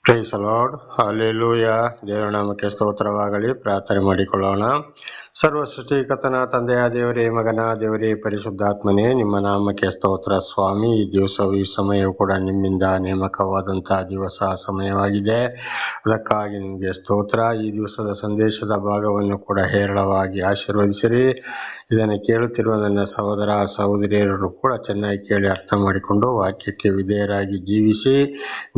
Price lord, hallelujah. ದೇವರ ನಾಮಕ್ಕೆ ಸ್ತೋತ್ರವಾಗಲಿ. ಪ್ರಾರ್ಥನೆ ಮಾಡಿಕೊಳ್ಳೋಣ. ಸರ್ವ ಸೃಷ್ಟಿಕರ್ತನ ತಂದೆಯ ದೇವರೇ, ಮಗನ ದೇವರೇ, ಪರಿಶುದ್ಧಾತ್ಮನೇ, ನಿಮ್ಮ ನಾಮಕ್ಕೆ ಸ್ತೋತ್ರ ಸ್ವಾಮಿ. ಈ ದಿವಸವು ಈ ಸಮಯವು ಕೂಡ ನಿಮ್ಮಿಂದ ನೇಮಕವಾದಂತಹ ದಿವಸ ಸಮಯವಾಗಿದೆ. ಅದಕ್ಕಾಗಿ ನಿಮಗೆ ಸ್ತೋತ್ರ. ಈ ದಿವಸದ ಸಂದೇಶದ ಭಾಗವನ್ನು ಕೂಡ ಹೇರಳವಾಗಿ ಆಶೀರ್ವದಿಸಿರಿ. ಇದನ್ನು ಕೇಳುತ್ತಿರುವ ನನ್ನ ಸಹೋದರ ಸಹೋದರಿಯರು ಕೂಡ ಚೆನ್ನಾಗಿ ಕೇಳಿ ಅರ್ಥ ಮಾಡಿಕೊಂಡು ವಾಕ್ಯಕ್ಕೆ ವಿಧೇಯರಾಗಿ ಜೀವಿಸಿ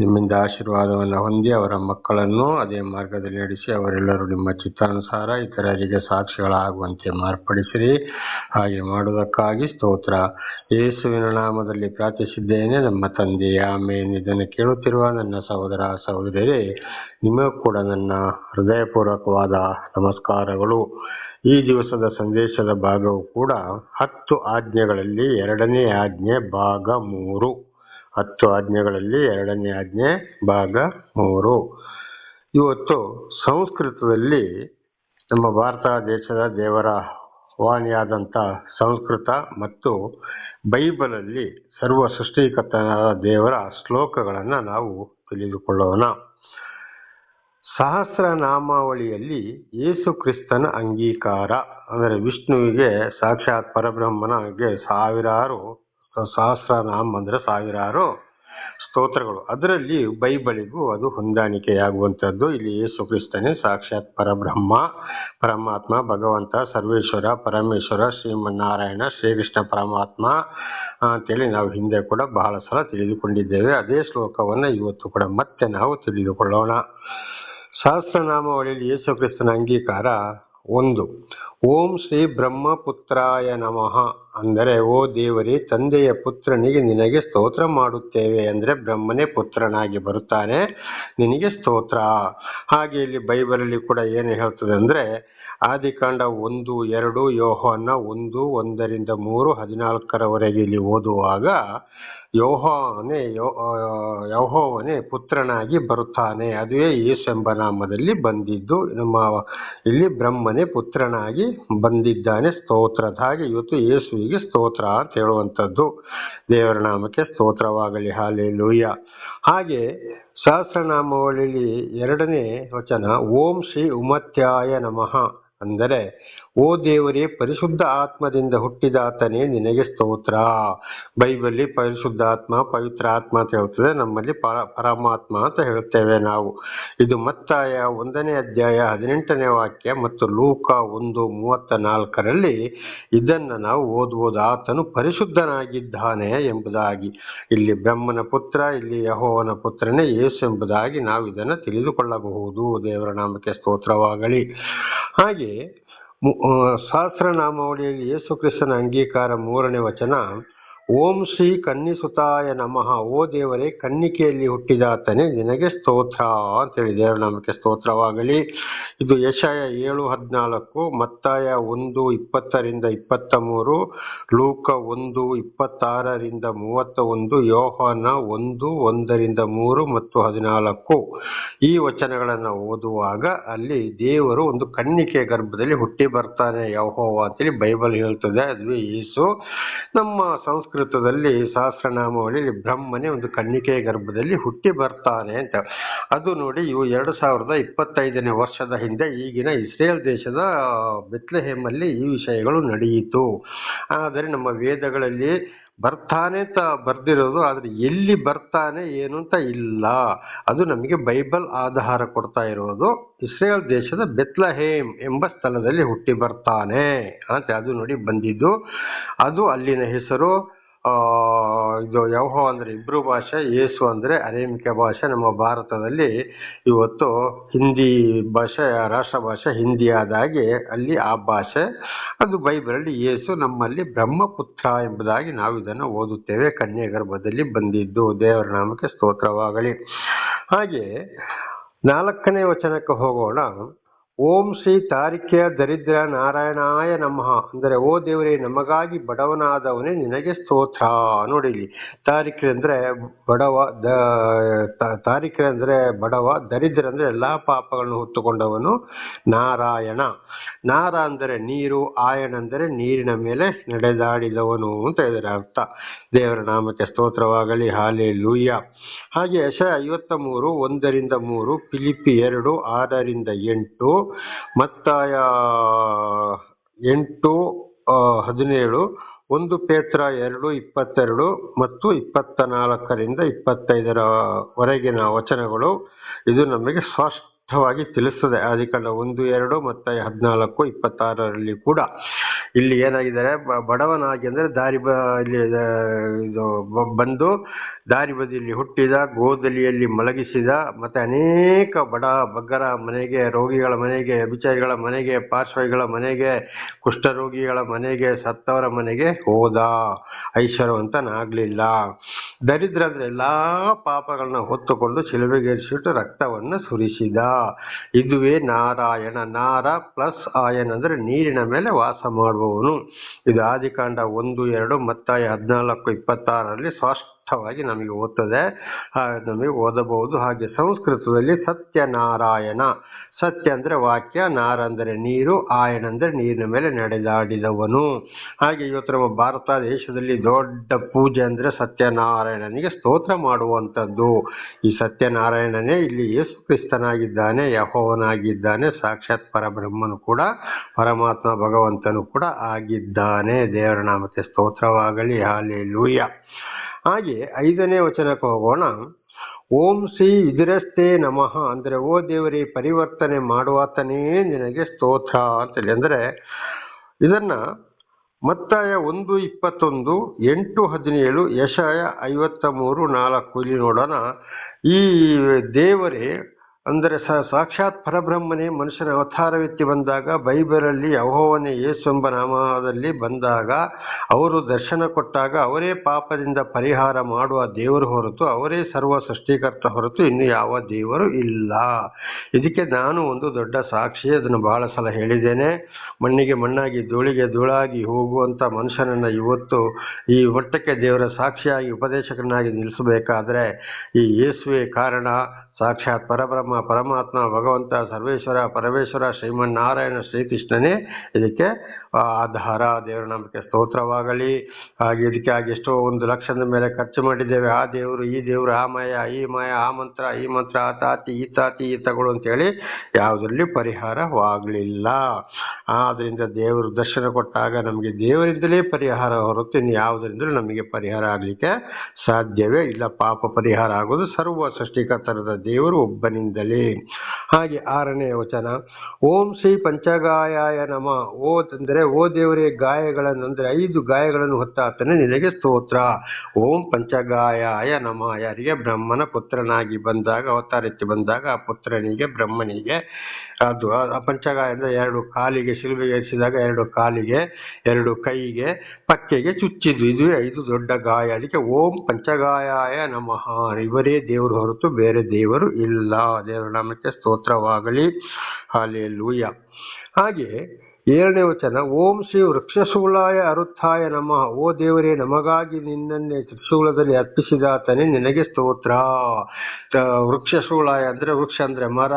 ನಿಮ್ಮಿಂದ ಆಶೀರ್ವಾದವನ್ನು ಹೊಂದಿ ಅವರ ಮಕ್ಕಳನ್ನು ಅದೇ ಮಾರ್ಗದಲ್ಲಿ ನಡೆಸಿ ಅವರೆಲ್ಲರೂ ನಿಮ್ಮ ಚಿತ್ತಾನುಸಾರ ಇತರರಿಗೆ ಸಾಕ್ಷಿಗಳಾಗುವಂತೆ ಮಾರ್ಪಡಿಸಿರಿ. ಹಾಗೆ ಮಾಡುವುದಕ್ಕಾಗಿ ಸ್ತೋತ್ರ. ಯೇಸುವಿನ ನಾಮದಲ್ಲಿ ಪ್ರಾರ್ಥಿಸಿದ್ದೇನೆ, ನಮ್ಮ ತಂದೆ, ಆಮೇನ್. ಇದನ್ನು ಕೇಳುತ್ತಿರುವ ನನ್ನ ಸಹೋದರ ಸಹೋದರಿಯರೇ, ನಿಮಗೂ ಕೂಡ ನನ್ನ ಹೃದಯಪೂರ್ವಕವಾದ ನಮಸ್ಕಾರಗಳು. ಈ ದಿವಸದ ಸಂದೇಶದ ಭಾಗವು ಕೂಡ 10 ಆಜ್ಞೆಗಳಲ್ಲಿ 2ನೇ ಆಜ್ಞೆ ಭಾಗ 3. 10 ಆಜ್ಞೆಗಳಲ್ಲಿ 2ನೇ ಆಜ್ಞೆ ಭಾಗ 3. ಇವತ್ತು ಸಂಸ್ಕೃತದಲ್ಲಿ ನಮ್ಮ ಭಾರತ ದೇಶದ ದೇವರ ವಾಣಿಯಾದಂಥ ಸಂಸ್ಕೃತ ಮತ್ತು ಬೈಬಲಲ್ಲಿ ಸರ್ವ ಸೃಷ್ಟಿಕರ್ತನಾದ ದೇವರ ಶ್ಲೋಕಗಳನ್ನು ನಾವು ತಿಳಿದುಕೊಳ್ಳೋಣ. ಸಹಸ್ರನಾಮಾವಳಿಯಲ್ಲಿ ಯೇಸು ಕ್ರಿಸ್ತನ ಅಂಗೀಕಾರ ಅಂದರೆ ವಿಷ್ಣುವಿಗೆ ಸಾಕ್ಷಾತ್ ಪರಬ್ರಹ್ಮನಿಗೆ ಸಾವಿರಾರು ಸಹಸ್ರನಾಮ ಅಂದರೆ ಸಾವಿರಾರು ಸ್ತೋತ್ರಗಳು. ಅದರಲ್ಲಿ ಬೈಬಲಿಗೂ ಅದು ಹೊಂದಾಣಿಕೆಯಾಗುವಂಥದ್ದು. ಇಲ್ಲಿ ಯೇಸು ಕ್ರಿಸ್ತನೇ ಸಾಕ್ಷಾತ್ ಪರಬ್ರಹ್ಮ, ಪರಮಾತ್ಮ, ಭಗವಂತ, ಸರ್ವೇಶ್ವರ, ಪರಮೇಶ್ವರ, ಶ್ರೀಮನ್ನಾರಾಯಣ, ಶ್ರೀಕೃಷ್ಣ ಪರಮಾತ್ಮ ಅಂತೇಳಿ ನಾವು ಹಿಂದೆ ಕೂಡ ಬಹಳ ಸಲ ತಿಳಿದುಕೊಂಡಿದ್ದೇವೆ. ಅದೇ ಶ್ಲೋಕವನ್ನು ಇವತ್ತು ಕೂಡ ಮತ್ತೆ ನಾವು ತಿಳಿದುಕೊಳ್ಳೋಣ. ಸಹಸ್ರನಾಮಾವಳಿಯಲ್ಲಿ ಯೇಸು ಕ್ರಿಸ್ತನ ಅಂಗೀಕಾರ 1. ಓಂ ಶ್ರೀ ಬ್ರಹ್ಮಪುತ್ರಾಯ ನಮಃ ಅಂದರೆ, ಓ ದೇವರೇ, ತಂದೆಯ ಪುತ್ರನಿಗೆ ನಿನಗೆ ಸ್ತೋತ್ರ ಮಾಡುತ್ತೇವೆ. ಅಂದರೆ ಬ್ರಹ್ಮನೇ ಪುತ್ರನಾಗಿ ಬರುತ್ತಾನೆ, ನಿನಗೆ ಸ್ತೋತ್ರ. ಹಾಗೆ ಇಲ್ಲಿ ಬೈಬಲಲ್ಲಿ ಕೂಡ ಏನು ಹೇಳ್ತದೆ ಅಂದರೆ, ಆದಿಕಾಂಡ 1:2, ಯೋಹಾನ 1:1-3, 14 ಇಲ್ಲಿ ಓದುವಾಗ ಯೆಹೋವನೇ ಪುತ್ರನಾಗಿ ಬರುತ್ತಾನೆ. ಅದುವೇ ಯೇಸು ಎಂಬ ನಾಮದಲ್ಲಿ ಬಂದಿದ್ದು. ನಮ್ಮ ಇಲ್ಲಿ ಬ್ರಹ್ಮನೇ ಪುತ್ರನಾಗಿ ಬಂದಿದ್ದಾನೆ. ಸ್ತೋತ್ರದ ಹಾಗೆ ಇವತ್ತು ಯೇಸುವಿಗೆ ಸ್ತೋತ್ರ ಅಂತ ಹೇಳುವಂಥದ್ದು. ದೇವರ ನಾಮಕ್ಕೆ ಸ್ತೋತ್ರವಾಗಲಿ. ಹಲ್ಲೆಲೂಯ. ಹಾಗೆ ಸಹಸ್ರನಾಮಾವಳಿಯಲ್ಲಿ 2ನೇ ವಚನ ಓಂ ಶ್ರೀ ಉಮತ್ಯಾಯ ನಮಃ ಅಂದರೆ, ಓ ದೇವರೇ, ಪರಿಶುದ್ಧ ಆತ್ಮದಿಂದ ಹುಟ್ಟಿದಾತನೇ ನಿನಗೆ ಸ್ತೋತ್ರ. ಬೈಬಲ್ಲಿ ಪರಿಶುದ್ಧಾತ್ಮ, ಪವಿತ್ರ ಆತ್ಮ ಅಂತ ಹೇಳ್ತದೆ, ನಮ್ಮಲ್ಲಿ ಪರಮಾತ್ಮ ಅಂತ ಹೇಳ್ತೇವೆ ನಾವು. ಇದು ಮತ್ತಾಯ 1ನೇ ಅಧ್ಯಾಯ 18ನೇ ವಾಕ್ಯ ಮತ್ತು ಲೂಕ 1:34 ಇದನ್ನು ನಾವು ಓದುವುದು. ಆತನು ಪರಿಶುದ್ಧನಾಗಿದ್ದಾನೆ ಎಂಬುದಾಗಿ. ಇಲ್ಲಿ ಬ್ರಹ್ಮನ ಪುತ್ರ, ಇಲ್ಲಿ ಯೆಹೋವನ ಪುತ್ರನೇ ಯೇಸು ಎಂಬುದಾಗಿ ನಾವು ಇದನ್ನು ತಿಳಿದುಕೊಳ್ಳಬಹುದು. ದೇವರ ನಾಮಕ್ಕೆ ಸ್ತೋತ್ರವಾಗಲಿ. ಹಾಗೆ ಸಹಸ್ರನಾಮಾವಳಿಯಲ್ಲಿ ಯೇಸು ಕ್ರಿಸ್ತನ ಅಂಗೀಕಾರ 3ನೇ ವಚನ ಓಂ ಶ್ರೀ ಕನ್ನಿಸುತಾಯ ನಮಃ. ಓ ದೇವರೇ, ಕನ್ನಿಕೆಯಲ್ಲಿ ಹುಟ್ಟಿದಾತನೇ ನಿನಗೆ ಸ್ತೋತ್ರ ಅಂತೇಳಿ. ದೇವರ ನಾಮಕ್ಕೆ ಸ್ತೋತ್ರವಾಗಲಿ. ಇದು ಯೆಶಾಯ 7:14, ಮತ್ತಾಯ 1:20-23, ಲೂಕ 1:26-31, ಯೋಹಾನ 1:1-3 ಮತ್ತು 14 ಈ ವಚನಗಳನ್ನು ಓದುವಾಗ ಅಲ್ಲಿ ದೇವರು ಒಂದು ಕನ್ನಿಕೆ ಗರ್ಭದಲ್ಲಿ ಹುಟ್ಟಿ ಬರ್ತಾನೆ ಯೆಹೋವ ಅಂತೇಳಿ ಬೈಬಲ್ ಹೇಳ್ತದೆ. ಅದುವೇ ಯೇಸು. ನಮ್ಮ ಸಂಸ್ಕೃತದಲ್ಲಿ ಸಹಸ್ರನಾಮಾವಳಿಯಲ್ಲಿ ಬ್ರಹ್ಮನೇ ಒಂದು ಕನ್ನಿಕೆ ಗರ್ಭದಲ್ಲಿ ಹುಟ್ಟಿ ಬರ್ತಾನೆ ಅಂತ. ಅದು ನೋಡಿ, ಇವು 2025ನೇ ವರ್ಷದ ಹಿಂದೆ ಈಗಿನ ಇಸ್ರೇಲ್ ದೇಶದ ಬೆತ್ಲೆಹೇಮಲ್ಲಿ ಈ ವಿಷಯಗಳು ನಡೆಯಿತು. ಆದರೆ ನಮ್ಮ ವೇದಗಳಲ್ಲಿ ಬರ್ತಾನೆ ಅಂತ ಬರ್ದಿರೋದು, ಆದರೆ ಎಲ್ಲಿ ಬರ್ತಾನೆ ಏನು ಅಂತ ಇಲ್ಲ. ಅದು ನಮಗೆ ಬೈಬಲ್ ಆಧಾರ ಕೊಡ್ತಾ ಇರೋದು. ಇಸ್ರೇಲ್ ದೇಶದ ಬೆತ್ಲೆಹೇಮ್ ಎಂಬ ಸ್ಥಳದಲ್ಲಿ ಹುಟ್ಟಿ ಬರ್ತಾನೆ ಅಂತ ಅದು ನೋಡಿ ಬಂದಿದ್ದು. ಅದು ಅಲ್ಲಿನ ಹೆಸರು. ಇದು ಯೆಹೋವ ಅಂದರೆ ಇಬ್ರು ಭಾಷೆ, ಯೇಸು ಅಂದರೆ ಅರೇಮಿಕ ಭಾಷೆ. ನಮ್ಮ ಭಾರತದಲ್ಲಿ ಇವತ್ತು ಹಿಂದಿ ಭಾಷೆ ರಾಷ್ಟ್ರ ಭಾಷೆ ಹಿಂದಿ ಆದಾಗೆ ಅಲ್ಲಿ ಆ ಭಾಷೆ. ಅದು ಬೈಬಲಲ್ಲಿ ಯೇಸು, ನಮ್ಮಲ್ಲಿ ಬ್ರಹ್ಮಪುತ್ರ ಎಂಬುದಾಗಿ ನಾವು ಇದನ್ನು ಓದುತ್ತೇವೆ. ಕನ್ಯೆ ಗರ್ಭದಲ್ಲಿ ಬಂದಿದ್ದು. ದೇವರ ನಾಮಕ್ಕೆ ಸ್ತೋತ್ರವಾಗಲಿ. ಹಾಗೆ 4ನೇ ವಚನಕ್ಕೆ ಹೋಗೋಣ. ಓಂ ಶ್ರೀ ತಾರಿಕೆಯ ದರಿದ್ರ ನಾರಾಯಣಾಯ ನಮಃ ಅಂದರೆ, ಓ ದೇವರೇ, ನಮಗಾಗಿ ಬಡವನಾದವನೇ ನಿನಗೆ ಸ್ತೋತ್ರ. ನೋಡಿ, ಇಲ್ಲಿ ತಾರಿಕೆ ಅಂದರೆ ಬಡವ, ತಾರಿಕೆ ಅಂದರೆ ಬಡವ, ದರಿದ್ರ ಅಂದರೆ ಎಲ್ಲಾ ಪಾಪಗಳನ್ನು ಹೊತ್ತುಕೊಂಡವನು ನಾರಾಯಣ. ನಾರ ಅಂದರೆ ನೀರು, ಆಯಣ ಅಂದರೆ ನೀರಿನ ಮೇಲೆ ನಡೆದಾಡಿದವನು ಅಂತ ಇದರ ಅರ್ಥ. ದೇವರ ನಾಮಕ್ಕೆ ಸ್ತೋತ್ರವಾಗಲಿ. ಹಾಲೆಲೂಯ. ಹಾಗೆ ಯೆಶಾಯ 53 1-3, ಫಿಲಿಪ್ಪಿ 2 6-8, ಮತ್ತಾಯ 8:17, 1 ಪೇತ್ರ 2:22 ಮತ್ತು 24-25 ವಚನಗಳು ಇದು ನಮಗೆ ಸ್ಪಷ್ಟವಾಗಿ ತಿಳಿಸ್ತದೆ. ಆದಿಕಾಂಡ 1-2 ಮತ್ತು 14-26 ಕೂಡ ಇಲ್ಲಿ ಏನಾಗಿದ್ದಾರೆ, ಬಡವನಾಗಿ ಅಂದ್ರೆ ಇಲ್ಲಿ ಇದು ಬಂದು ದಾರಿ ಬದಿಯಲ್ಲಿ ಹುಟ್ಟಿದ, ಗೋದಲಿಯಲ್ಲಿ ಮಲಗಿಸಿದ, ಮತ್ತೆ ಅನೇಕ ಬಡ ಬಗ್ಗರ ಮನೆಗೆ, ರೋಗಿಗಳ ಮನೆಗೆ, ವ್ಯಭಿಚಾರಿಗಳ ಮನೆಗೆ, ಪಾರ್ಶ್ವಗಳ ಮನೆಗೆ, ಕುಷ್ಠರೋಗಿಗಳ ಮನೆಗೆ, ಸತ್ತವರ ಮನೆಗೆ ಹೋದ, ಐಶ್ವರ್ಯವಂತನಾಗ್ಲಿಲ್ಲ. ದರಿದ್ರ ಅಂದ್ರೆ ಎಲ್ಲಾ ಪಾಪಗಳನ್ನ ಹೊತ್ತುಕೊಂಡು ಶಿಲುಬೆಗೇರಿಸಿಬಿಟ್ಟು ರಕ್ತವನ್ನು ಸುರಿಸಿದ. ಇದುವೇ ನಾರಾಯಣ. ನಾರ ಪ್ಲಸ್ ಆಯನ್ ಅಂದ್ರೆ ನೀರಿನ ಮೇಲೆ ವಾಸ ಮಾಡುವವನು. ಇದು ಆದಿಕಾಂಡ 1-2 ಮತ್ತಾಯ 14-26 ಸ್ಪಷ್ಟವಾಗಿ ನಮಗೆ ಓದ್ತದೆ, ನಮಗೆ ಓದಬಹುದು. ಹಾಗೆ ಸಂಸ್ಕೃತದಲ್ಲಿ ಸತ್ಯನಾರಾಯಣ, ಸತ್ಯ ಅಂದ್ರೆ ವಾಕ್ಯ, ನಾರ ಅಂದರೆ ನೀರು, ಆಯನ ಅಂದ್ರೆ ನೀರಿನ ಮೇಲೆ ನಡೆದಾಡಿದವನು. ಹಾಗೆ ಇವತ್ತು ನಮ್ಮ ಭಾರತ ದೇಶದಲ್ಲಿ ದೊಡ್ಡ ಪೂಜೆ ಅಂದ್ರೆ ಸತ್ಯನಾರಾಯಣನಿಗೆ ಸ್ತೋತ್ರ ಮಾಡುವಂಥದ್ದು. ಈ ಸತ್ಯನಾರಾಯಣನೇ ಇಲ್ಲಿ ಯೇಸು ಕ್ರಿಸ್ತನಾಗಿದ್ದಾನೆ, ಯೆಹೋವನಾಗಿದ್ದಾನೆ, ಸಾಕ್ಷಾತ್ ಪರಬ್ರಹ್ಮನು ಕೂಡ, ಪರಮಾತ್ಮ ಭಗವಂತನು ಕೂಡ ಆಗಿದ್ದಾನೆ. ದೇವರ ನಾಮಕ್ಕೆ ಸ್ತೋತ್ರವಾಗಲಿ. ಹಾಲೆಲೂಯ. ಹಾಗೆ 5ನೇ ವಚನಕ್ಕೆ ಹೋಗೋಣ. ಓಂ ಶ್ರೀ ವಿದುರಸ್ತೆ ನಮಃ ಅಂದ್ರೆ ಓ ದೇವರೇ ಪರಿವರ್ತನೆ ಮಾಡುವಾತನೇ ನಿನಗೆ ಸ್ತೋತ್ರ ಅಂತೇಳಿ. ಅಂದ್ರೆ ಇದನ್ನ ಮತ್ತಾಯ 1:21, 8:17, ಯೆಶಾಯ 53:4 ಇಲ್ಲಿ ನೋಡೋಣ. ಈ ದೇವರೇ ಅಂದರೆ ಸಾಕ್ಷಾತ್ ಪರಬ್ರಹ್ಮನೇ ಮನುಷ್ಯನ ಅವತಾರವೆತ್ತಿ ಬಂದಾಗ, ಬೈಬಲಲ್ಲಿ ಯೆಹೋವನೇ ಯೇಸು ಎಂಬ ನಾಮದಲ್ಲಿ ಬಂದಾಗ, ಅವರು ದರ್ಶನ ಕೊಟ್ಟಾಗ ಅವರೇ ಪಾಪದಿಂದ ಪರಿಹಾರ ಮಾಡುವ ದೇವರು ಹೊರತು, ಅವರೇ ಸರ್ವ ಸೃಷ್ಟಿಕರ್ತ ಹೊರತು ಇನ್ನು ಯಾವ ದೇವರು ಇಲ್ಲ. ಇದಕ್ಕೆ ನಾನು ಒಂದು ದೊಡ್ಡ ಸಾಕ್ಷಿ. ಅದನ್ನು ಬಹಳ ಸಲ ಹೇಳಿದ್ದೇನೆ. ಮಣ್ಣಿಗೆ ಮಣ್ಣಾಗಿ ಧೂಳಿಗೆ ಧೂಳಾಗಿ ಹೋಗುವಂತ ಮನುಷ್ಯನನ್ನ ಇವತ್ತು ಈ ಮಟ್ಟಕ್ಕೆ ದೇವರ ಸಾಕ್ಷಿಯಾಗಿ ಉಪದೇಶಕನಾಗಿ ನಿಲ್ಲಿಸಬೇಕಾದ್ರೆ ಈ ಯೇಸುವೆ ಕಾರಣ. ಸಾಕ್ಷಾತ್ ಪರಬ್ರಹ್ಮ, ಪರಮಾತ್ಮ, ಭಗವಂತ, ಸರ್ವೇಶ್ವರ, ಪರಮೇಶ್ವರ, ಶ್ರೀಮನ್ನಾರಾಯಣ, ಶ್ರೀಕೃಷ್ಣನೇ ಇದಕ್ಕೆ ಆಧಾರ. ದೇವರ ನಾಮಕ್ಕೆ ಸ್ತೋತ್ರವಾಗಲಿ. ಹಾಗೆ ಇದಕ್ಕಾಗಿ ಎಷ್ಟೋ 1 ಲಕ್ಷದ ಮೇಲೆ ಖರ್ಚು ಮಾಡಿದ್ದೇವೆ. ಆ ದೇವರು, ಈ ದೇವರು, ಆ ಮಾಯ, ಈ ಮಾಯ, ಆ ಮಂತ್ರ, ಈ ಮಂತ್ರ, ಆ ತಾತಿ, ಈ ತಾತಿ, ಈ ತಗೊಳು ಅಂತೇಳಿ ಯಾವುದರಲ್ಲಿ ಪರಿಹಾರವಾಗಲಿಲ್ಲ. ಆದ್ರಿಂದ ದೇವರು ದರ್ಶನ ಕೊಟ್ಟಾಗ ನಮಗೆ ದೇವರಿಂದಲೇ ಪರಿಹಾರ ಹೊರತು ಇನ್ನು ಯಾವುದರಿಂದಲೂ ನಮಗೆ ಪರಿಹಾರ ಆಗಲಿಕ್ಕೆ ಸಾಧ್ಯವೇ ಇಲ್ಲ. ಪಾಪ ಪರಿಹಾರ ಆಗೋದು ಸರ್ವ ಸೃಷ್ಟಿಕರ್ತರದ ದೇವರು ಒಬ್ಬನಿಂದಲೇ. ಹಾಗೆ 6ನೇ ವಚನ. ಓಂ ಶ್ರೀ ಪಂಚಗಾಯಾಯ ನಮಃ. ಅಂದರೆ ಓ ದೇವರೇ ಗಾಯಗಳನ್ನು ಅಂದ್ರೆ 5 ಗಾಯಗಳನ್ನು ಹೊತ್ತಾತನೇ ನಿನಗೆ ಸ್ತೋತ್ರ. ಓಂ ಪಂಚಗಾಯಾಯ ನಮಃ. ಯಾರಿಗೆ? ಬ್ರಹ್ಮನ ಪುತ್ರನಾಗಿ ಬಂದಾಗ, ಅವತಾರಕ್ಕೆ ಬಂದಾಗ ಆ ಪುತ್ರನಿಗೆ, ಬ್ರಹ್ಮನಿಗೆ ಅದು ಆ ಪಂಚಗಾಯ ಅಂದ್ರೆ 2 ಕಾಲಿಗೆ ಶಿಲುಬೆಗೆ ಏರಿಸಿದಾಗ 2 ಕಾಲಿಗೆ, 2 ಕೈಗೆ, ಪಕ್ಕೆಗೆ ಚುಚ್ಚಿದ್ದು. ಇದುವೇ 5 ದೊಡ್ಡ ಗಾಯ. ಅದಕ್ಕೆ ಓಂ ಪಂಚಗಾಯಾಯ ನಮಃ. ಇವರೇ ದೇವರು ಹೊರತು ಬೇರೆ ದೇವರು ಇಲ್ಲ. ದೇವರ ನಾಮಕ್ಕೆ ಸ್ತೋತ್ರವಾಗಲಿ. ಹಾಲೆಲೂಯ. ಹಾಗೆ 7ನೇ ವಚನ. ಓಂ ಶ್ರೀ ವೃಕ್ಷಶೂಲಾಯ ಅರುತ್ಥಾಯ ನಮಃ. ಓ ದೇವರೇ ನಮಗಾಗಿ ನಿನ್ನನ್ನೇ ತ್ರಿಶೂಲದಲ್ಲಿ ಅರ್ಪಿಸಿದಾತನೇ ನಿನಗೆ ಸ್ತೋತ್ರ. ವೃಕ್ಷಶೂಲಾಯ ಅಂದ್ರೆ ವೃಕ್ಷ ಅಂದ್ರೆ ಮರ,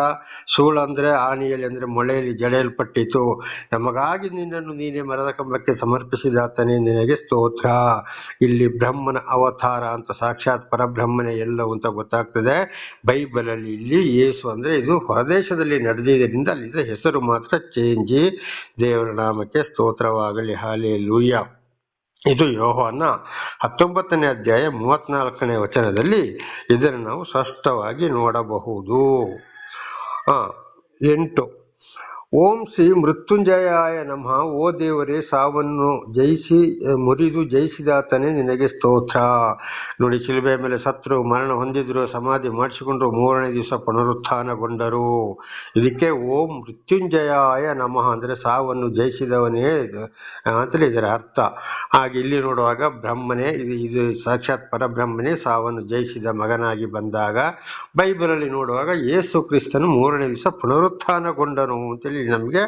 ಶೂಲ ಅಂದ್ರೆ ಆಣಿಯಲ್ಲಿ ಅಂದ್ರೆ ಮೊಳೆಯಲ್ಲಿ ಜಡೆಯಲ್ಪಟ್ಟಿತು. ನಮಗಾಗಿ ನಿನ್ನನ್ನು ನೀನೇ ಮರದ ಕಂಬಕ್ಕೆ ಸಮರ್ಪಿಸಿದಾತನೇ ನಿನಗೆ ಸ್ತೋತ್ರ. ಇಲ್ಲಿ ಬ್ರಹ್ಮನ ಅವತಾರ ಅಂತ, ಸಾಕ್ಷಾತ್ ಪರಬ್ರಹ್ಮನೇ ಎಲ್ಲವೂ ಅಂತ ಗೊತ್ತಾಗ್ತದೆ. ಬೈಬಲಲ್ಲಿ ಇಲ್ಲಿ ಯೇಸು ಅಂದ್ರೆ ಇದು ಹೊರದೇಶದಲ್ಲಿ ನಡೆದಿದ್ದರಿಂದ ಅಲ್ಲಿ ಹೆಸರು ಮಾತ್ರ ಚೇಂಜಿ. ದೇವರ ನಾಮಕ್ಕೆ ಸ್ತೋತ್ರವಾಗಲಿ. ಹಾಲೆಲೂಯ. ಇದು ಯೋಹಾನ 19ನೇ ಅಧ್ಯಾಯ 34ನೇ ವಚನದಲ್ಲಿ ಇದನ್ನು ನಾವು ಸ್ಪಷ್ಟವಾಗಿ ನೋಡಬಹುದು. 8. ಓಂ ಶ್ರೀ ಮೃತ್ಯುಂಜಯಾಯ ನಮಃ. ಓ ದೇವರೇ ಸಾವನ್ನು ಮುರಿದು ಜಯಿಸಿದಾತನೇ ನಿನಗೆ ಸ್ತೋತ್ರ. ನೋಡಿ, ಶಿಲುಬೆ ಮೇಲೆ ಸತ್ರು, ಮರಣ ಹೊಂದಿದ್ರು, ಸಮಾಧಿ ಮಾಡಿಸಿಕೊಂಡ್ರು, 3ನೇ ದಿವಸ ಪುನರುತ್ಥಾನಗೊಂಡರು. ಇದಕ್ಕೆ ಓಂ ಮೃತ್ಯುಂಜಯಾಯ ನಮಃ ಅಂದ್ರೆ ಸಾವನ್ನು ಜಯಿಸಿದವನೇ ಅಂತೇಳಿ ಇದರ ಅರ್ಥ. ಹಾಗೆ ಇಲ್ಲಿ ನೋಡುವಾಗ ಬ್ರಹ್ಮನೇ, ಇದು ಸಾಕ್ಷಾತ್ ಪರಬ್ರಹ್ಮನೇ ಸಾವನ್ನು ಜಯಿಸಿದ ಮಗನಾಗಿ ಬಂದಾಗ, ಬೈಬಲಲ್ಲಿ ನೋಡುವಾಗ ಯೇಸು ಕ್ರಿಸ್ತನು 3ನೇ ದಿವಸ ಪುನರುತ್ಥಾನಗೊಂಡನು ಅಂತೇಳಿ ನಮಗೆ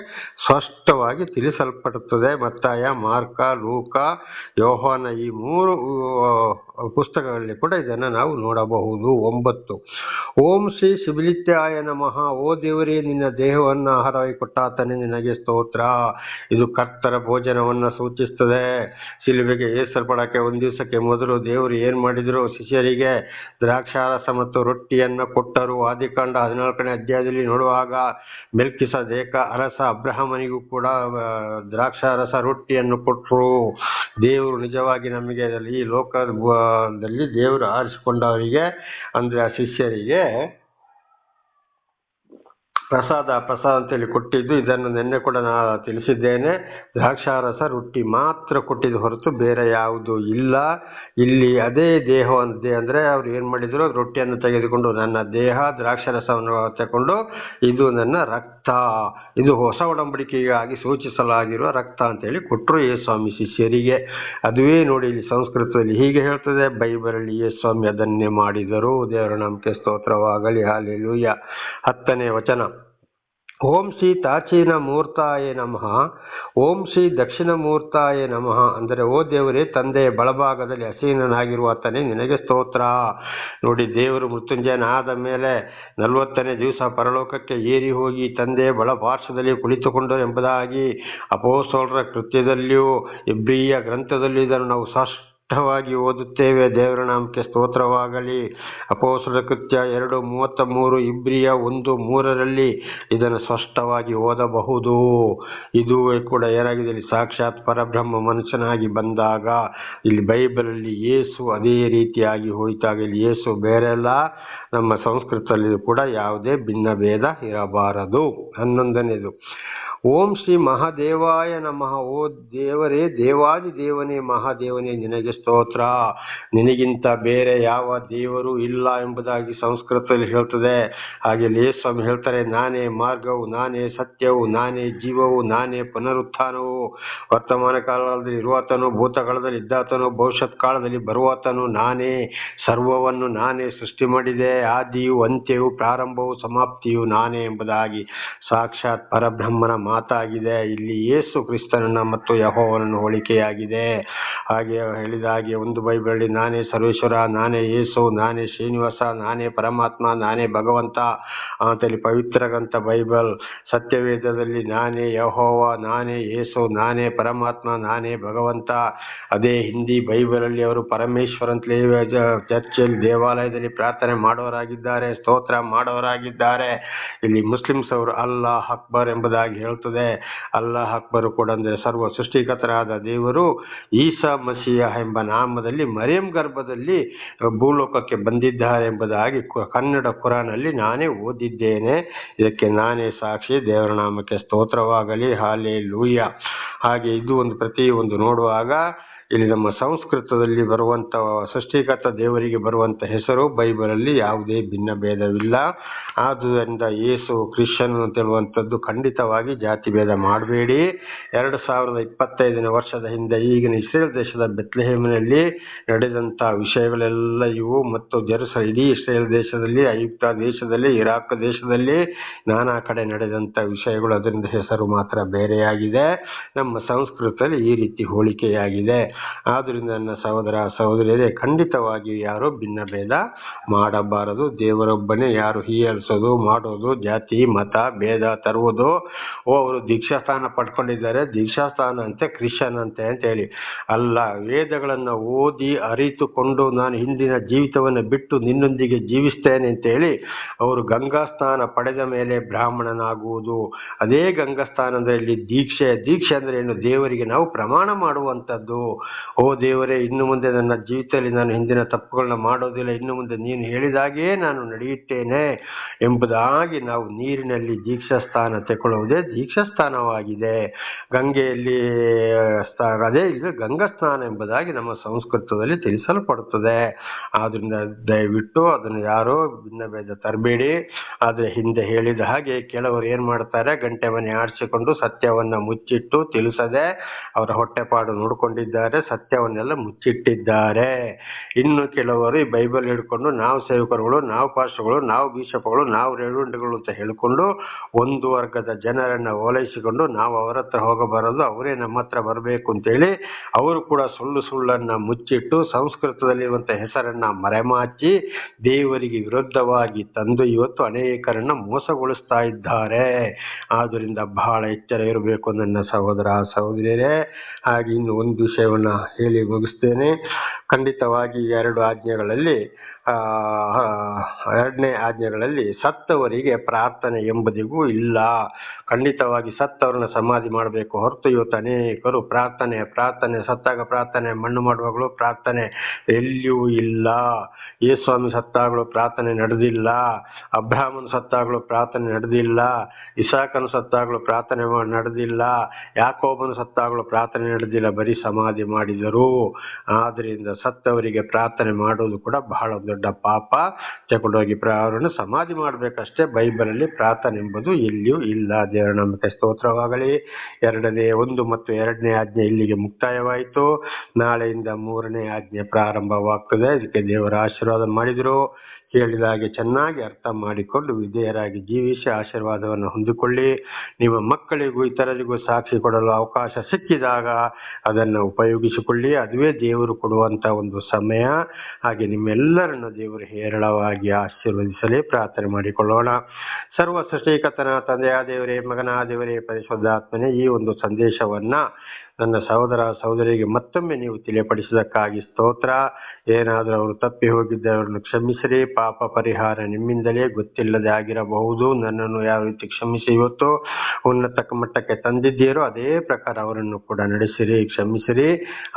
ಸ್ಪಷ್ಟವಾಗಿ ತಿಳಿಸಲ್ಪಡುತ್ತದೆ. ಮತ್ತಾಯ, ಮಾರ್ಕ, ಲೂಕ, ಯೋಹಾನ ಈ 3 ಪುಸ್ತಕಗಳಲ್ಲಿ ಕೂಡ ಇದನ್ನು ನಾವು ನೋಡಬಹುದು. 9 ಓಂ ಶ್ರೀ ಶಿಬಿಲಿತ್ಯಾಯ ನಮಃ. ಓ ದೇವರೇ, ನಿನ್ನ ದೇಹವನ್ನು ಆಹಾರವಾಗಿ ಕೊಟ್ಟಾತನೇ ನಿನಗೆ ಸ್ತೋತ್ರ. ಇದು ಕರ್ತರ ಭೋಜನವನ್ನು ಸೂಚಿಸುತ್ತದೆ. ಶಿಲುಬೆಗೆ ಏರಿಸಲ್ಪಡಕ್ಕೆ ಒಂದು ದಿವಸಕ್ಕೆ ಮೊದಲು ದೇವರು ಏನ್ ಮಾಡಿದ್ರು? ಶಿಷ್ಯರಿಗೆ ದ್ರಾಕ್ಷಾರಸ ಮತ್ತು ರೊಟ್ಟಿಯನ್ನು ಕೊಟ್ಟರು. ಆದಿಕಾಂಡ 14ನೇ ಅಧ್ಯಾಯದಲ್ಲಿ ನೋಡುವಾಗ ಮೆಲ್ಕಿಸೆದೇಕ ಅರಸ ಅಬ್ರಹಾಮನಿಗೂ ಕೂಡ ದ್ರಾಕ್ಷಾರಸ ರೊಟ್ಟಿಯನ್ನು ಕೊಟ್ಟರು. ದೇವರು ನಿಜವಾಗಿ ನಮಗೆ ಈ ಲೋಕದಲ್ಲಿ ದೇವರು ಆರಿಸಿಕೊಂಡವರಿಗೆ ಅಂದ್ರೆ ಆ ಶಿಷ್ಯರಿಗೆ ಪ್ರಸಾದ ಅಂತೇಳಿ ಕೊಟ್ಟಿದ್ದು. ಇದನ್ನು ನಿನ್ನೆ ಕೂಡ ನಾನು ತಿಳಿಸಿದ್ದೇನೆ. ದ್ರಾಕ್ಷಾರಸ ರೊಟ್ಟಿ ಮಾತ್ರ ಕೊಟ್ಟಿದ್ದು ಹೊರತು ಬೇರೆ ಯಾವುದು ಇಲ್ಲ. ಇಲ್ಲಿ ಅದೇ ದೇಹ ಅಂದ್ರೆ ಅವ್ರು ಏನ್ ಮಾಡಿದ್ರು? ರೊಟ್ಟಿಯನ್ನು ತೆಗೆದುಕೊಂಡು ನನ್ನ ದೇಹ, ದ್ರಾಕ್ಷಾರಸವನ್ನು ತಗೊಂಡು ಇದು ನನ್ನ ರಕ್ತ, ಇದು ಹೊಸ ಒಡಂಬಡಿಕೆಗಾಗಿ ಸೂಚಿಸಲಾಗಿರುವ ರಕ್ತ ಅಂತೇಳಿ ಕೊಟ್ಟರು ಯೇಸುಸ್ವಾಮಿ ಶಿಷ್ಯರಿಗೆ. ಅದುವೇ ನೋಡಿ ಇಲ್ಲಿ ಸಂಸ್ಕೃತದಲ್ಲಿ ಹೀಗೆ ಹೇಳ್ತದೆ. ಬೈಬಲಲ್ಲಿ ಯೇಸುಸ್ವಾಮಿ ಅದನ್ನೇ ಮಾಡಿದರು. ದೇವರ ನಾಮಕ್ಕೆ ಸ್ತೋತ್ರವಾಗಲಿ. ಹಲ್ಲೆಲೂಯಾ. 10ನೇ ವಚನ. ಓಂ ಶ್ರೀ ಪ್ರಾಚೀನ ಮೂರ್ತಾಯ ನಮಃ. ಓಂ ಶ್ರೀ ದಕ್ಷಿಣ ಮೂರ್ತಾಯ ನಮಃ. ಅಂದರೆ ಓ ದೇವರೇ, ತಂದೆಯ ಬಲಭಾಗದಲ್ಲಿ ಅಸೀನನಾಗಿರುವ ಆತನೇ ನಿನಗೆ ಸ್ತೋತ್ರ. ನೋಡಿ, ದೇವರು ಮೃತ್ಯುಂಜಯನಾದ ಮೇಲೆ 40ನೇ ದಿವಸ ಪರಲೋಕಕ್ಕೆ ಏರಿ ಹೋಗಿ ತಂದೆಯ ಬಲಪಾರ್ಶ್ವದಲ್ಲಿ ಕುಳಿತುಕೊಂಡು ಎಂಬುದಾಗಿ ಅಪೊಸ್ತಲರ ಕೃತ್ಯದಲ್ಲಿಯೂ ಇಬ್ರಿಯ ಗ್ರಂಥದಲ್ಲಿಯೂ ಇದನ್ನು ನಾವು ಸ್ಪಷ್ಟವಾಗಿ ಓದುತ್ತೇವೆ. ದೇವರ ನಾಮಕ್ಕೆ ಸ್ತೋತ್ರವಾಗಲಿ. ಅಪೊಸ್ತಲರ ಕೃತ್ಯ 2:33, ಇಬ್ರಿಯ 1:3 ಇದನ್ನು ಸ್ಪಷ್ಟವಾಗಿ ಓದಬಹುದು. ಇದು ಕೂಡ ಏನಾಗಿದೆ? ಇಲ್ಲಿ ಸಾಕ್ಷಾತ್ ಪರಬ್ರಹ್ಮ ಮನುಷ್ಯನಾಗಿ ಬಂದಾಗ ಇಲ್ಲಿ ಬೈಬಲಲ್ಲಿ ಯೇಸು ಅದೇ ರೀತಿಯಾಗಿ ಹೋಯಿತಾಗ ಇಲ್ಲಿ ಯೇಸು ಬೇರೆ ಅಲ್ಲ. ನಮ್ಮ ಸಂಸ್ಕೃತದಲ್ಲಿ ಕೂಡ ಯಾವುದೇ ಭಿನ್ನ ಭೇದ ಇರಬಾರದು. 11ನೇದು. ಓಂ ಶ್ರೀ ಮಹಾದೇವಾಯ ನಮಃ. ಓ ದೇವರೇ, ದೇವಾದಿ ದೇವನೇ, ಮಹಾದೇವನೇ ನಿನಗೆ ಸ್ತೋತ್ರ. ನಿನಗಿಂತ ಬೇರೆ ಯಾವ ದೇವರು ಇಲ್ಲ ಎಂಬುದಾಗಿ ಸಂಸ್ಕೃತದಲ್ಲಿ ಹೇಳ್ತದೆ. ಹಾಗೆ ಯೇಸುಸ್ವಾಮಿ ಹೇಳ್ತಾರೆ, ನಾನೇ ಮಾರ್ಗವು, ನಾನೇ ಸತ್ಯವು, ನಾನೇ ಜೀವವು, ನಾನೇ ಪುನರುತ್ಥಾನವು. ವರ್ತಮಾನ ಕಾಲದಲ್ಲಿ ಇರುವಾತನು, ಭೂತಕಾಲದಲ್ಲಿ ಇದ್ದಾತನು, ಭವಿಷ್ಯತ್ ಕಾಲದಲ್ಲಿ ಬರುವಾತನು ನಾನೇ. ಸರ್ವವನ್ನು ನಾನೇ ಸೃಷ್ಟಿ ಮಾಡಿದೆ. ಆದಿಯು, ಅಂತ್ಯವು, ಪ್ರಾರಂಭವು, ಸಮಾಪ್ತಿಯು ನಾನೇ ಎಂಬುದಾಗಿ ಸಾಕ್ಷಾತ್ ಪರಬ್ರಹ್ಮನ ಮಾತಾಗಿದೆ. ಇಲ್ಲಿ ಯೇಸು ಕ್ರಿಸ್ತನನ್ನ ಮತ್ತು ಯೆಹೋವನನ್ನು ಹೋಲಿಕೆಯಾಗಿದೆ. ಹಾಗೆ ಹೇಳಿದ ಹಾಗೆ ಒಂದು ಬೈಬಲಲ್ಲಿ ನಾನೇ ಸರ್ವೇಶ್ವರ, ನಾನೇ ಯೇಸು, ನಾನೇ ಶ್ರೀನಿವಾಸ, ನಾನೇ ಪರಮಾತ್ಮ, ನಾನೇ ಭಗವಂತ ಅಂತೇಳಿ ಪವಿತ್ರ ಗ್ರಂಥ ಬೈಬಲ್. ಸತ್ಯವೇದದಲ್ಲಿ ನಾನೇ ಯೆಹೋವ, ನಾನೇ ಯೇಸು, ನಾನೇ ಪರಮಾತ್ಮ, ನಾನೇ ಭಗವಂತ. ಅದೇ ಹಿಂದಿ ಬೈಬಲಲ್ಲಿ ಅವರು ಪರಮೇಶ್ವರ ಅಂತಲೇ ಚರ್ಚಲ್ಲಿ ದೇವಾಲಯದಲ್ಲಿ ಪ್ರಾರ್ಥನೆ ಮಾಡೋರಾಗಿದ್ದಾರೆ, ಸ್ತೋತ್ರ ಮಾಡೋರಾಗಿದ್ದಾರೆ. ಇಲ್ಲಿ ಮುಸ್ಲಿಮ್ಸ್ ಅವರು ಅಲ್ಲಾಹ್ ಅಕ್ಬರ್ ಎಂಬುದಾಗಿ ಹೇಳ್ತದೆ. ಅಲ್ಲಾಹ್ ಅಕ್ಬರ್ ಕೂಡ ಅಂದರೆ ಸರ್ವ ಸೃಷ್ಟಿಕರ್ತರಾದ ದೇವರು ಈಸಾ ಮಸೀಹ ಎಂಬ ನಾಮದಲ್ಲಿ ಮರಿಯಂ ಗರ್ಭದಲ್ಲಿ ಭೂಲೋಕಕ್ಕೆ ಬಂದಿದ್ದಾರೆ ಎಂಬುದಾಗಿ ಕನ್ನಡ ಕುರಾನಲ್ಲಿ ನಾನೇ ಓದಿದ್ದೇನೆ. ಇದಕ್ಕೆ ನಾನೇ ಸಾಕ್ಷಿ. ದೇವರ ನಾಮಕ್ಕೆ ಸ್ತೋತ್ರವಾಗಲಿ. ಹಲ್ಲೆಲೂಯಾ. ಹಾಗೆ ಇದು ಪ್ರತಿಯೊಂದು ನೋಡುವಾಗ ಇಲ್ಲಿ ನಮ್ಮ ಸಂಸ್ಕೃತದಲ್ಲಿ ಬರುವಂತ ಸೃಷ್ಟಿಕರ್ತ ದೇವರಿಗೆ ಬರುವಂತ ಹೆಸರು ಬೈಬಲಲ್ಲಿ ಯಾವುದೇ ಭಿನ್ನ ಭೇದವಿಲ್ಲ. ಆದುದರಿಂದ ಯೇಸು ಕ್ರಿಶ್ಚಿಯನ್ ಅಂತ ಹೇಳುವಂಥದ್ದು ಖಂಡಿತವಾಗಿ ಜಾತಿ ಭೇದ ಮಾಡಬೇಡಿ. 2025 ವರ್ಷದ ಹಿಂದೆ ಈಗಿನ ಇಸ್ರೇಲ್ ದೇಶದ ಬೆತ್ಲೆಹೇಮಿನಲ್ಲಿ ನಡೆದಂತ ವಿಷಯಗಳೆಲ್ಲ ಇವು. ಮತ್ತು ಇಡೀ ಇಸ್ರೇಲ್ ದೇಶದಲ್ಲಿ, ಐಗುಪ್ತ ದೇಶದಲ್ಲಿ, ಇರಾಕ್ ದೇಶದಲ್ಲಿ ನಾನಾ ಕಡೆ ನಡೆದಂತ ವಿಷಯಗಳು. ಅದರಿಂದ ಹೆಸರು ಮಾತ್ರ ಬೇರೆಯಾಗಿದೆ. ನಮ್ಮ ಸಂಸ್ಕೃತದಲ್ಲಿ ಈ ರೀತಿ ಹೋಲಿಕೆಯಾಗಿದೆ. ಆದ್ರಿಂದ ನನ್ನ ಸಹೋದರ ಸಹೋದರಿಯರೇ, ಖಂಡಿತವಾಗಿ ಯಾರು ಭಿನ್ನ ಭೇದ ಮಾಡಬಾರದು. ದೇವರೊಬ್ಬನೇ. ಯಾರು ಹೀಯಾಳಿಸೋದು, ಮಾಡೋದು, ಜಾತಿ ಮತ ಭೇದ ತರುವುದು, ಅವರು ದೀಕ್ಷಾಸ್ಥಾನ ಪಡ್ಕೊಂಡಿದ್ದಾರೆ, ದೀಕ್ಷಾಸ್ಥಾನ ಅಂತೆ, ಕ್ರಿಶ್ಚಿಯನ್ ಅಂತೆ ಅಂತ ಹೇಳಿ ಅಲ್ಲ. ವೇದಗಳನ್ನು ಓದಿ ಅರಿತುಕೊಂಡು ನಾನು ಹಿಂದಿನ ಜೀವಿತವನ್ನು ಬಿಟ್ಟು ನಿನ್ನೊಂದಿಗೆ ಜೀವಿಸ್ತೇನೆ ಅಂತೇಳಿ ಅವರು ಗಂಗಾಸ್ಥಾನ ಪಡೆದ ಮೇಲೆ ಬ್ರಾಹ್ಮಣನಾಗುವುದು. ಅದೇ ಗಂಗಾಸ್ಥಾನ ಅಂದ್ರೆ ಇಲ್ಲಿ ದೀಕ್ಷೆ. ದೀಕ್ಷೆ ಅಂದ್ರೆ ಏನು? ದೇವರಿಗೆ ನಾವು ಪ್ರಮಾಣ ಮಾಡುವಂಥದ್ದು. ಓ ದೇವರೇ, ಇನ್ನು ಮುಂದೆ ನನ್ನ ಜೀವಿತದಲ್ಲಿ ನಾನು ಹಿಂದಿನ ತಪ್ಪುಗಳನ್ನ ಮಾಡೋದಿಲ್ಲ, ಇನ್ನು ಮುಂದೆ ನೀನು ಹೇಳಿದಾಗೇ ನಾನು ನಡೆಯುತ್ತೇನೆ ಎಂಬುದಾಗಿ ನಾವು ನೀರಿನಲ್ಲಿ ದೀಕ್ಷಾಸ್ಥಾನ ತಗೊಳ್ಳುವುದೇ ದೀಕ್ಷಾಸ್ಥಾನವಾಗಿದೆ. ಗಂಗೆಯಲ್ಲಿ ಅದೇ ಇದು ಗಂಗಾಸ್ಥಾನ ಎಂಬುದಾಗಿ ನಮ್ಮ ಸಂಸ್ಕೃತದಲ್ಲಿ ತಿಳಿಸಲ್ಪಡುತ್ತದೆ. ಆದ್ರಿಂದ ದಯವಿಟ್ಟು ಅದನ್ನು ಯಾರೋ ಭಿನ್ನ ಭೇದ ತರಬೇಡಿ. ಆದ್ರೆ ಹಿಂದೆ ಹೇಳಿದ ಹಾಗೆ ಕೆಲವರು ಏನ್ ಮಾಡ್ತಾರೆ? ಗಂಟೆ ಮನೆ ಆಡಿಸಿಕೊಂಡು ಸತ್ಯವನ್ನ ಮುಚ್ಚಿಟ್ಟು ತಿಳಿಸದೆ ಅವರ ಹೊಟ್ಟೆಪಾಡು ನೋಡ್ಕೊಂಡಿದ್ದಾರೆ. ಅಂದರೆ ಸತ್ಯವನ್ನೆಲ್ಲ ಮುಚ್ಚಿಟ್ಟಿದ್ದಾರೆ. ಇನ್ನು ಕೆಲವರು ಈ ಬೈಬಲ್ ಹಿಡ್ಕೊಂಡು ನಾವು ಸೇವಕರುಗಳು, ನಾವು ಪಾಸ್ಟರ್ಗಳು, ನಾವು ಬಿಷಪ್ಗಳು, ನಾವು ರೆವರೆಂಡ್ಗಳು ಅಂತ ಹೇಳಿಕೊಂಡು ಒಂದು ವರ್ಗದ ಜನರನ್ನ ಓಲೈಸಿಕೊಂಡು ನಾವು ಅವರ ಹತ್ರ ಹೋಗಬಾರದು, ಅವರೇ ನಮ್ಮ ಹತ್ರ ಬರಬೇಕು ಅಂತೇಳಿ ಅವರು ಕೂಡ ಸುಳ್ಳನ್ನ ಮುಚ್ಚಿಟ್ಟು ಸಂಸ್ಕೃತದಲ್ಲಿರುವಂಥ ಹೆಸರನ್ನ ಮರೆಮಾಚಿ ದೇವರಿಗೆ ವಿರುದ್ಧವಾಗಿ ತಂದು ಇವತ್ತು ಅನೇಕರನ್ನ ಮೋಸಗೊಳಿಸ್ತಾ ಇದ್ದಾರೆ. ಆದ್ದರಿಂದ ಬಹಳ ಎಚ್ಚರ ಇರಬೇಕು ನನ್ನ ಸಹೋದರ ಸಹೋದರಿಯರೇ. ಹಾಗೆ ಇನ್ನು ಒಂದು ವಿಷಯವನ್ನ ಹೇಳಿ ಮುಗಿಸ್ತೇನೆ. ಖಂಡಿತವಾಗಿ ಎರಡನೇ ಆಜ್ಞೆಗಳಲ್ಲಿ ಸತ್ತವರಿಗೆ ಪ್ರಾರ್ಥನೆ ಎಂಬುದಿಗೂ ಇಲ್ಲ. ಖಂಡಿತವಾಗಿ ಸತ್ತವರನ್ನ ಸಮಾಧಿ ಮಾಡಬೇಕು ಹೊರತು ಇವತ್ತು ಅನೇಕರು ಪ್ರಾರ್ಥನೆ ಸತ್ತಾಗ ಪ್ರಾರ್ಥನೆ, ಮಣ್ಣು ಮಾಡುವಾಗಲೂ ಪ್ರಾರ್ಥನೆ ಎಲ್ಲಿಯೂ ಇಲ್ಲ. ಯೇಸುಸ್ವಾಮಿ ಸತ್ತಾಗಲೂ ಪ್ರಾರ್ಥನೆ ನಡೆದಿಲ್ಲ, ಅಬ್ರಹಾಮನ ಸತ್ತಾಗಲೂ ಪ್ರಾರ್ಥನೆ ನಡೆದಿಲ್ಲ, ಇಸಾಕನ ಸತ್ತಾಗಲೂ ಪ್ರಾರ್ಥನೆ ನಡೆದಿಲ್ಲ, ಯಾಕೋಬನ ಸತ್ತಾಗಲೂ ಪ್ರಾರ್ಥನೆ ನಡೆದಿಲ್ಲ, ಬರೀ ಸಮಾಧಿ ಮಾಡಿದರು. ಆದ್ರಿಂದ ಸತ್ತವರಿಗೆ ಪ್ರಾರ್ಥನೆ ಮಾಡೋದು ಕೂಡ ಬಹಳ ದೊಡ್ಡ ಪಾಪ. ತಗೊಂಡೋಗಿ ಅವರನ್ನು ಸಮಾಧಿ ಮಾಡಬೇಕಷ್ಟೇ. ಬೈಬಲಲ್ಲಿ ಪ್ರಾರ್ಥನೆ ಎಂಬುದು ಎಲ್ಲಿಯೂ ಇಲ್ಲ. ದೇವರ ನಾಮಕ್ಕೆ ಸ್ತೋತ್ರವಾಗಲಿ. 1 ಮತ್ತು 2ನೇ ಆಜ್ಞೆ ಇಲ್ಲಿಗೆ ಮುಕ್ತಾಯವಾಯಿತು. ನಾಳೆಯಿಂದ 3ನೇ ಆಜ್ಞೆ ಪ್ರಾರಂಭವಾಗ್ತದೆ. ಇದಕ್ಕೆ ದೇವರ ಆಶೀರ್ವಾದ ಮಾಡಿದ್ರು. ಹೇಳಿದ ಹಾಗೆ ಚೆನ್ನಾಗಿ ಅರ್ಥ ಮಾಡಿಕೊಂಡು ವಿಧೇಯರಾಗಿ ಜೀವಿಸಿ ಆಶೀರ್ವಾದವನ್ನು ಹೊಂದಿಕೊಳ್ಳಿ. ನಿಮ್ಮ ಮಕ್ಕಳಿಗೂ ಇತರರಿಗೂ ಸಾಕ್ಷಿ ಕೊಡಲು ಅವಕಾಶ ಸಿಕ್ಕಿದಾಗ ಅದನ್ನು ಉಪಯೋಗಿಸಿಕೊಳ್ಳಿ. ಅದುವೇ ದೇವರು ಕೊಡುವಂತ ಒಂದು ಸಮಯ. ಹಾಗೆ ನಿಮ್ಮೆಲ್ಲರನ್ನು ದೇವರು ಹೇರಳವಾಗಿ ಆಶೀರ್ವದಿಸಲಿ. ಪ್ರಾರ್ಥನೆ ಮಾಡಿಕೊಳ್ಳೋಣ. ಸರ್ವ ಸೃಷ್ಟಿಕರ್ತನ ತಂದೆಯ ದೇವರೇ, ಮಗನ ದೇವರೇ, ಪರಿಶುದ್ಧಾತ್ಮನೇ, ಈ ಒಂದು ಸಂದೇಶವನ್ನ ನನ್ನ ಸಹೋದರ ಸಹೋದರಿಗೆ ಮತ್ತೊಮ್ಮೆ ನೀವು ತಿಳಿಯಪಡಿಸಿದಕ್ಕಾಗಿ ಸ್ತೋತ್ರ. ಏನಾದರೂ ಅವರು ತಪ್ಪಿ ಹೋಗಿದ್ದವರನ್ನು ಕ್ಷಮಿಸಿರಿ. ಪಾಪ ಪರಿಹಾರ ನಿಮ್ಮಿಂದಲೇ, ಗೊತ್ತಿಲ್ಲದೆ ಆಗಿರಬಹುದು. ನನ್ನನ್ನು ಯಾವ ರೀತಿ ಕ್ಷಮಿಸಿ ಇವತ್ತು ಉನ್ನತ ಮಟ್ಟಕ್ಕೆ ತಂದಿದ್ದೀರೋ ಅದೇ ಪ್ರಕಾರ ಅವರನ್ನು ಕೂಡ ನಡೆಸಿರಿ, ಕ್ಷಮಿಸಿರಿ.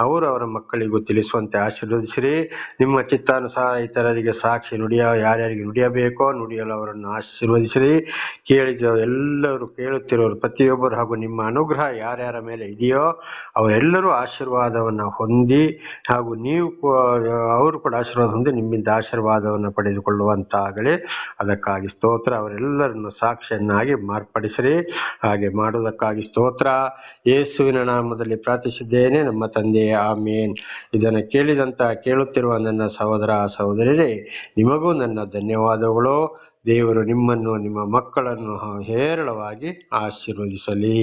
ಅವರು ಅವರ ಮಕ್ಕಳಿಗೂ ತಿಳಿಸುವಂತೆ ಆಶೀರ್ವದಿಸಿರಿ. ನಿಮ್ಮ ಚಿತ್ತಾನುಸಾರ ಇತರರಿಗೆ ಸಾಕ್ಷಿ ಯಾರ್ಯಾರಿಗೆ ನುಡಿಯಬೇಕೋ ನುಡಿಯಲು ಅವರನ್ನು ಆಶೀರ್ವದಿಸಿರಿ. ಎಲ್ಲರೂ ಕೇಳುತ್ತಿರೋರು ಪ್ರತಿಯೊಬ್ಬರು ಹಾಗೂ ನಿಮ್ಮ ಅನುಗ್ರಹ ಯಾರ್ಯಾರ ಮೇಲೆ ಇದೆಯೋ ಅವರೆಲ್ಲರೂ ಆಶೀರ್ವಾದವನ್ನು ಹೊಂದಿ, ಹಾಗೂ ಅವರು ಕೂಡ ಆಶೀರ್ವಾದ ಹೊಂದಿ ನಿಮ್ಮಿಂದ ಆಶೀರ್ವಾದವನ್ನು ಪಡೆದುಕೊಳ್ಳುವಂತಾಗಲಿ. ಅದಕ್ಕಾಗಿ ಸ್ತೋತ್ರ. ಅವರೆಲ್ಲರನ್ನು ಸಾಕ್ಷಿಯನ್ನಾಗಿ ಮಾರ್ಪಡಿಸಿರಿ. ಹಾಗೆ ಮಾಡುವುದಕ್ಕಾಗಿ ಸ್ತೋತ್ರ. ಯೇಸುವಿನ ನಾಮದಲ್ಲಿ ಪ್ರಾರ್ಥಿಸಿದ್ದೇನೆ ನಮ್ಮ ತಂದೆಯೇ, ಆಮೇನ್. ಇದನ್ನು ಕೇಳುತ್ತಿರುವ ನನ್ನ ಸಹೋದರ ಸಹೋದರಿಯರೇ, ನಿಮಗೂ ನನ್ನ ಧನ್ಯವಾದಗಳು. ದೇವರು ನಿಮ್ಮನ್ನು ನಿಮ್ಮ ಮಕ್ಕಳನ್ನು ಹೇರಳವಾಗಿ ಆಶೀರ್ವದಿಸಲಿ.